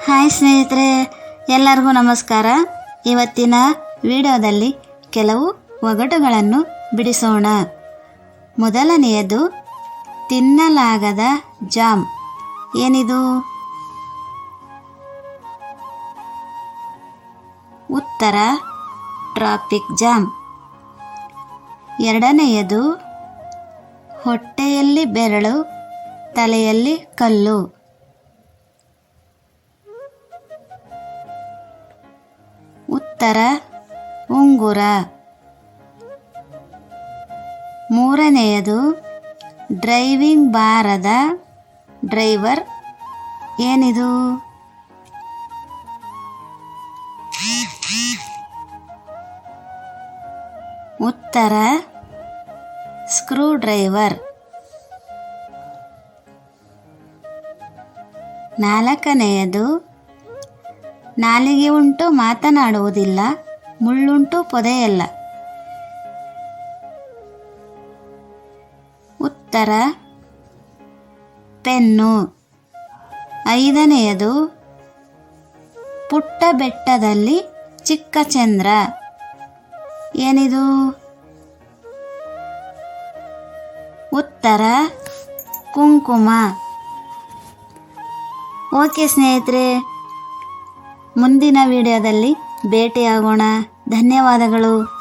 Hi ಸ್ನೇಹಿತರೆ, ಎಲ್ಲರಿಗೂ ನಮಸ್ಕಾರ. ಇವತ್ತಿನ ವಿಡಿಯೋದಲ್ಲಿ ಕೆಲವು ಒಗಟುಗಳನ್ನು ಬಿಡಿಸೋಣ. ಮೊದಲನೆಯದು, ತಿನ್ನಲಾಗದ ಜಾಮ್. ಏನಿದು? ಉತ್ತರ ಟ್ರಾಫಿಕ್ ಜಾಮ್. ಎರಡನೆಯದು, ಹೊಟ್ಟೆಯಲ್ಲಿ ಬೆರಳು, ತಲೆಯಲ್ಲಿ ಕಲ್ಲು. ಉತ್ತರ ಉಂಗುರ. ಮೂರನೆಯದು, ಡ್ರೈವಿಂಗ್ ಬಾರದ ಡ್ರೈವರ್. ಏನಿದು? ಉತ್ತರ ಸ್ಕ್ರೂ ಡ್ರೈವರ್. ನಾಲ್ಕನೆಯದು, ನಾಲಿಗೆ ಉಂಟು ಮಾತನಾಡುವುದಿಲ್ಲ, ಮುಳ್ಳುಂಟು ಪೊದೆಯಲ್ಲ. ಉತ್ತರ ಪೆನ್ನು. ಐದನೆಯದು, ಪುಟ್ಟ ಬೆಟ್ಟದಲ್ಲಿ ಚಿಕ್ಕ ಚಂದ್ರ. ಏನಿದು? ಉತ್ತರ ಕುಂಕುಮ. ಓಕೆ ಸ್ನೇಹಿತರೆ, ಮುಂದಿನ ವಿಡಿಯೋದಲ್ಲಿ ಭೇಟಿಯಾಗೋಣ. ಧನ್ಯವಾದಗಳು.